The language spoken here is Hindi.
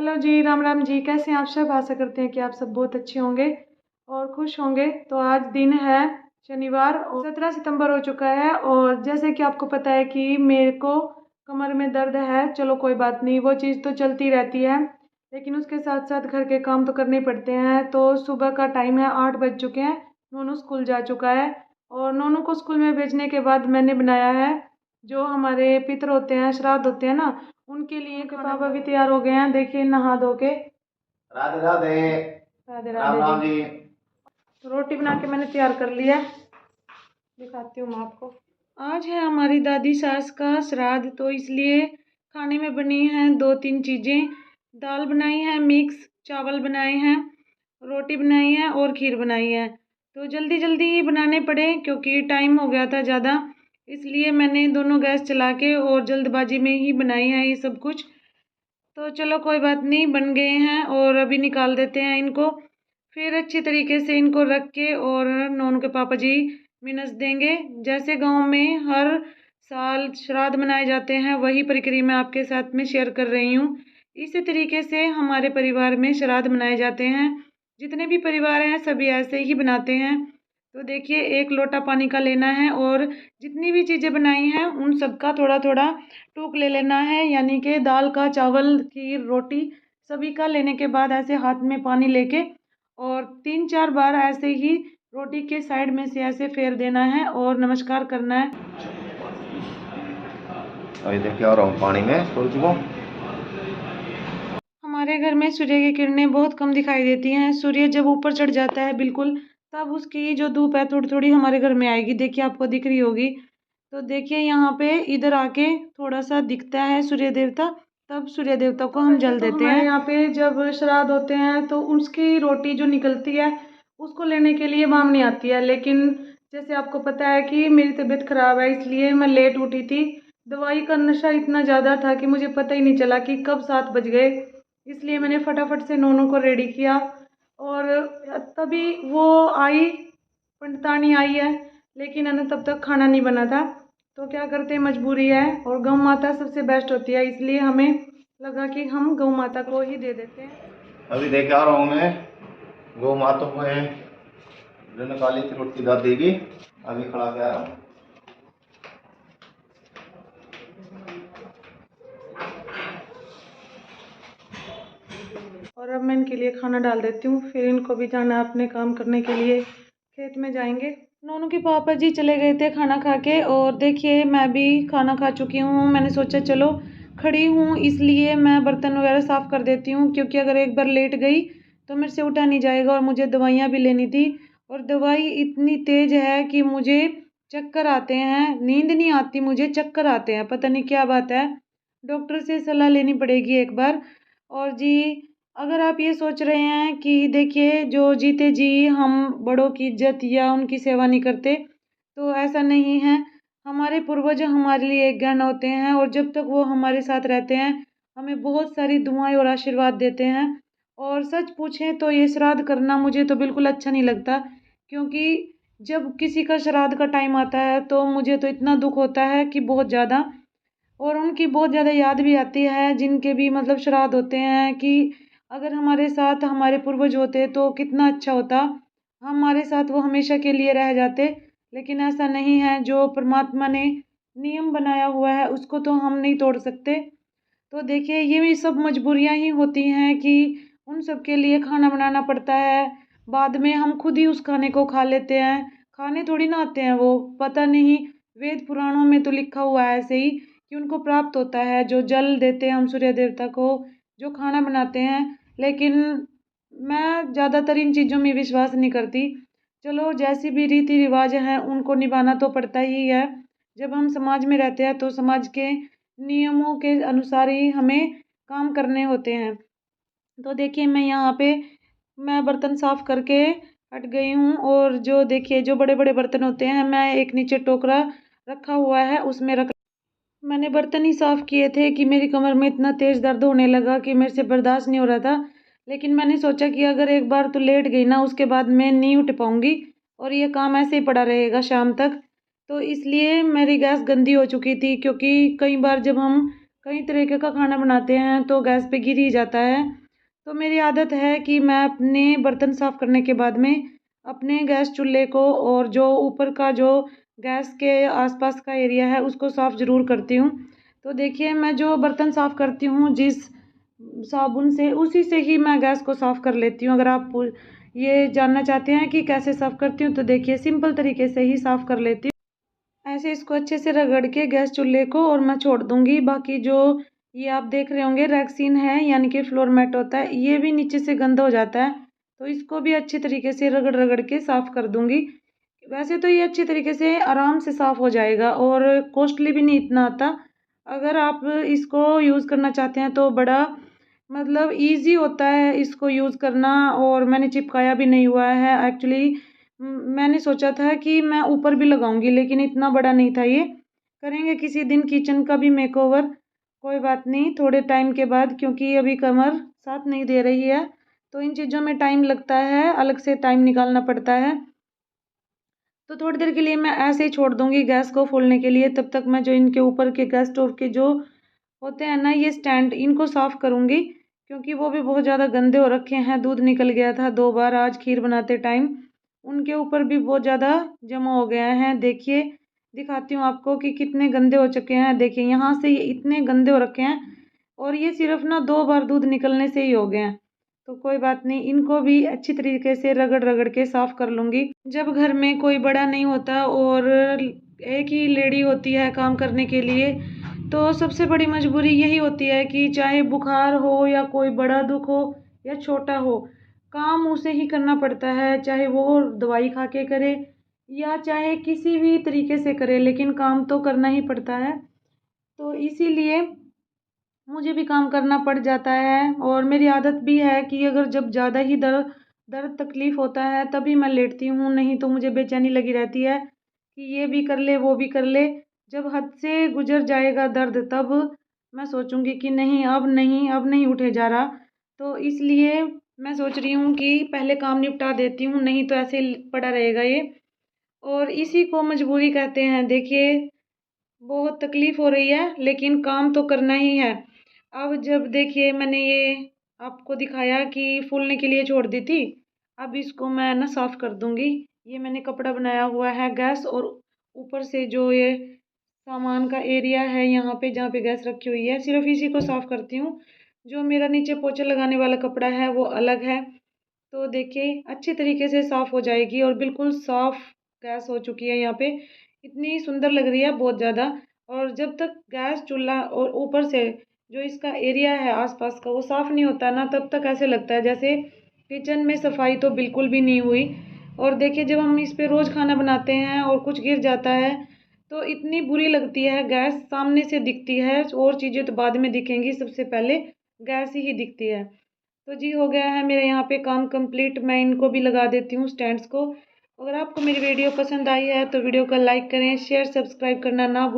हेलो जी, राम राम जी। कैसे हैं आप सब? आशा करते हैं कि आप सब बहुत अच्छे होंगे और खुश होंगे। तो आज दिन है शनिवार और 17 सितंबर हो चुका है। और जैसे कि आपको पता है कि मेरे को कमर में दर्द है। चलो कोई बात नहीं, वो चीज़ तो चलती रहती है, लेकिन उसके साथ साथ घर के काम तो करने पड़ते हैं। तो सुबह का टाइम है, 8 बज चुके हैं। नोनू स्कूल जा चुका है और नोनू को स्कूल में भेजने के बाद मैंने बनाया है जो हमारे पितर होते हैं, श्राद्ध होते हैं ना, उनके लिए। पापा भी तैयार हो गए हैं, देखिए नहा धो के। राधे राधे। राधे राम राधे राम जी। जी। तो रोटी बना के मैंने तैयार कर लिया, दिखाती हूँ मैं आपको। आज है हमारी दादी सास का श्राद्ध, तो इसलिए खाने में बनी हैं 2-3 चीज़ें। दाल बनाई है मिक्स, चावल बनाए हैं, रोटी बनाई है और खीर बनाई है। तो जल्दी जल्दी ही बनाने पड़े क्योंकि टाइम हो गया था ज़्यादा, इसलिए मैंने दोनों गैस चला के और जल्दबाजी में ही बनाई है ये सब कुछ। तो चलो कोई बात नहीं, बन गए हैं और अभी निकाल देते हैं इनको। फिर अच्छी तरीके से इनको रख के और नॉन के पापा जी मिनस देंगे। जैसे गांव में हर साल श्राद्ध मनाए जाते हैं, वही प्रक्रिया मैं आपके साथ में शेयर कर रही हूँ। इसी तरीके से हमारे परिवार में श्राद्ध मनाए जाते हैं। जितने भी परिवार हैं सभी ऐसे ही बनाते हैं। तो देखिए, 1 लोटा पानी का लेना है और जितनी भी चीज़ें बनाई हैं उन सब का थोड़ा थोड़ा टूक ले लेना है, यानी कि दाल का, चावल, खीर, रोटी सभी का लेने के बाद ऐसे हाथ में पानी लेके और 3-4 बार ऐसे ही रोटी के साइड में से ऐसे फेर देना है और नमस्कार करना है। अभी देख क्या हो रहा हूँ पानी में छोड़ चुका। हमारे घर में सूर्य की किरणें बहुत कम दिखाई देती हैं। सूर्य जब ऊपर चढ़ जाता है बिल्कुल, तब उसकी जो धूप है थोड़ी थोड़ी हमारे घर में आएगी। देखिए आपको दिख रही होगी। तो देखिए यहाँ पे इधर आके थोड़ा सा दिखता है सूर्य देवता, तब सूर्य देवता को हम जल देते हैं। यहाँ पे जब श्राद्ध होते हैं तो उसकी रोटी जो निकलती है उसको लेने के लिए बामनी आती है, लेकिन जैसे आपको पता है कि मेरी तबीयत खराब है, इसलिए मैं लेट उठी थी। दवाई का नशा इतना ज़्यादा था कि मुझे पता ही नहीं चला कि कब 7 बज गए। इसलिए मैंने फटाफट से नोनों को रेडी किया और तभी वो आई, पंडितानी आई है, लेकिन है तब तक खाना नहीं बना था। तो क्या करते, मजबूरी है और गौ माता सबसे बेस्ट होती है, इसलिए हमें लगा कि हम गौ माता को ही दे देते हैं। अभी देख आ रहा हूँ मैं गौ माता को है जो काली की रोटी दाद देगी। अभी खड़ा के आ रहा हूँ। और अब मैं इनके लिए खाना डाल देती हूँ, फिर इनको भी जाना अपने काम करने के लिए, खेत में जाएंगे। नोनू के पापा जी चले गए थे खाना खा के और देखिए मैं भी खाना खा चुकी हूँ। मैंने सोचा चलो खड़ी हूँ इसलिए मैं बर्तन वगैरह साफ़ कर देती हूँ, क्योंकि अगर एक बार लेट गई तो मेरे से उठा नहीं जाएगा और मुझे दवाइयाँ भी लेनी थी। और दवाई इतनी तेज़ है कि मुझे चक्कर आते हैं, नींद नहीं आती, मुझे चक्कर आते हैं, पता नहीं क्या बात है। डॉक्टर से सलाह लेनी पड़ेगी एक बार। और जी, अगर आप ये सोच रहे हैं कि देखिए जो जीते जी हम बड़ों की इज्जत या उनकी सेवा नहीं करते, तो ऐसा नहीं है। हमारे पूर्वज हमारे लिए एक ज्ञान होते हैं और जब तक वो हमारे साथ रहते हैं हमें बहुत सारी दुआएं और आशीर्वाद देते हैं। और सच पूछें तो ये श्राद्ध करना मुझे तो बिल्कुल अच्छा नहीं लगता, क्योंकि जब किसी का श्राद्ध का टाइम आता है तो मुझे तो इतना दुख होता है कि बहुत ज़्यादा, और उनकी बहुत ज़्यादा याद भी आती है जिनके भी मतलब श्राद्ध होते हैं, कि अगर हमारे साथ हमारे पूर्वज होते तो कितना अच्छा होता, हमारे साथ वो हमेशा के लिए रह जाते। लेकिन ऐसा नहीं है, जो परमात्मा ने नियम बनाया हुआ है उसको तो हम नहीं तोड़ सकते। तो देखिए ये भी सब मजबूरियां ही होती हैं कि उन सब के लिए खाना बनाना पड़ता है। बाद में हम खुद ही उस खाने को खा लेते हैं, खाने थोड़ी ना आते हैं वो, पता नहीं वेद पुराणों में तो लिखा हुआ है ऐसे ही कि उनको प्राप्त होता है, जो जल देते हैं हम सूर्य देवता को, जो खाना बनाते हैं। लेकिन मैं ज़्यादातर इन चीज़ों में विश्वास नहीं करती। चलो जैसी भी रीति रिवाज हैं उनको निभाना तो पड़ता ही है। जब हम समाज में रहते हैं तो समाज के नियमों के अनुसार ही हमें काम करने होते हैं। तो देखिए मैं यहाँ पे मैं बर्तन साफ़ करके हट गई हूँ, और जो देखिए जो बड़े बड़े बर्तन होते हैं मैं एक नीचे टोकरा रखा हुआ है उसमें रख, मैंने बर्तन ही साफ़ किए थे कि मेरी कमर में इतना तेज़ दर्द होने लगा कि मेरे से बर्दाश्त नहीं हो रहा था। लेकिन मैंने सोचा कि अगर एक बार तो लेट गई ना, उसके बाद मैं नहीं उठ पाऊँगी और ये काम ऐसे ही पड़ा रहेगा शाम तक। तो इसलिए मेरी गैस गंदी हो चुकी थी, क्योंकि कई बार जब हम कई तरीके का खाना बनाते हैं तो गैस पे गिर ही जाता है। तो मेरी आदत है कि मैं अपने बर्तन साफ़ करने के बाद में अपने गैस चूल्हे को और जो ऊपर का जो गैस के आसपास का एरिया है उसको साफ़ ज़रूर करती हूँ। तो देखिए मैं जो बर्तन साफ़ करती हूँ जिस साबुन से, उसी से ही मैं गैस को साफ़ कर लेती हूँ। अगर आप ये जानना चाहते हैं कि कैसे साफ़ करती हूँ तो देखिए सिंपल तरीके से ही साफ़ कर लेती हूँ। ऐसे इसको अच्छे से रगड़ के गैस चूल्हे को और मैं छोड़ दूँगी। बाकी जो ये आप देख रहे होंगे रेक्सीन है यानी कि फ्लोर मैट होता है, ये भी नीचे से गंदा हो जाता है, तो इसको भी अच्छे तरीके से रगड़ के साफ़ कर दूँगी। वैसे तो ये अच्छी तरीके से आराम से साफ़ हो जाएगा और कॉस्टली भी नहीं इतना आता। अगर आप इसको यूज़ करना चाहते हैं तो बड़ा मतलब ईज़ी होता है इसको यूज़ करना, और मैंने चिपकाया भी नहीं हुआ है। एक्चुअली मैंने सोचा था कि मैं ऊपर भी लगाऊंगी लेकिन इतना बड़ा नहीं था ये। करेंगे किसी दिन किचन का भी मेकओवर, कोई बात नहीं थोड़े टाइम के बाद, क्योंकि अभी कमर साथ नहीं दे रही है तो इन चीज़ों में टाइम लगता है, अलग से टाइम निकालना पड़ता है। तो थोड़ी देर के लिए मैं ऐसे ही छोड़ दूंगी गैस को फूलने के लिए। तब तक मैं जो इनके ऊपर के गैस स्टोव के जो होते हैं ना ये स्टैंड, इनको साफ़ करूँगी क्योंकि वो भी बहुत ज़्यादा गंदे हो रखे हैं। दूध निकल गया था 2 बार आज खीर बनाते टाइम, उनके ऊपर भी बहुत ज़्यादा जमा हो गया है। देखिए दिखाती हूँ आपको कि कितने गंदे हो चुके हैं। देखिए यहाँ से ये इतने गंदे हो रखे हैं और ये सिर्फ ना 2 बार दूध निकलने से ही हो गए हैं। तो कोई बात नहीं, इनको भी अच्छी तरीके से रगड़ के साफ़ कर लूँगी। जब घर में कोई बड़ा नहीं होता और एक ही लेडी होती है काम करने के लिए, तो सबसे बड़ी मजबूरी यही होती है कि चाहे बुखार हो या कोई बड़ा दुख हो या छोटा हो, काम उसे ही करना पड़ता है। चाहे वो दवाई खा के करे या चाहे किसी भी तरीके से करे, लेकिन काम तो करना ही पड़ता है। तो इसीलिए मुझे भी काम करना पड़ जाता है और मेरी आदत भी है कि अगर जब ज़्यादा ही दर्द तकलीफ़ होता है तभी मैं लेटती हूँ, नहीं तो मुझे बेचैनी लगी रहती है कि ये भी कर ले वो भी कर ले। जब हद से गुजर जाएगा दर्द तब मैं सोचूंगी कि नहीं अब नहीं उठे जा रहा। तो इसलिए मैं सोच रही हूँ कि पहले काम निपटा देती हूँ, नहीं तो ऐसे पड़ा रहेगा ये। और इसी को मजबूरी कहते हैं। देखिए बहुत तकलीफ़ हो रही है लेकिन काम तो करना ही है। अब जब देखिए मैंने ये आपको दिखाया कि फूलने के लिए छोड़ दी थी, अब इसको मैं ना साफ़ कर दूँगी। ये मैंने कपड़ा बनाया हुआ है गैस और ऊपर से जो ये सामान का एरिया है यहाँ पे जहाँ पे गैस रखी हुई है, सिर्फ इसी को साफ़ करती हूँ। जो मेरा नीचे पोछा लगाने वाला कपड़ा है वो अलग है। तो देखिए अच्छी तरीके से साफ़ हो जाएगी और बिल्कुल साफ़ गैस हो चुकी है यहाँ पे। इतनी सुंदर लग रही है बहुत ज़्यादा। और जब तक गैस चूल्हा और ऊपर से जो इसका एरिया है आसपास का वो साफ़ नहीं होता ना, तब तक ऐसे लगता है जैसे किचन में सफाई तो बिल्कुल भी नहीं हुई। और देखिए जब हम इस पे रोज़ खाना बनाते हैं और कुछ गिर जाता है तो इतनी बुरी लगती है। गैस सामने से दिखती है और चीज़ें तो बाद में दिखेंगी, सबसे पहले गैस ही दिखती है। तो जी हो गया है मेरे यहाँ पे काम कंप्लीट। मैं इनको भी लगा देती हूँ स्टैंड्स को। अगर आपको मेरी वीडियो पसंद आई है तो वीडियो को लाइक करें, शेयर सब्सक्राइब करना ना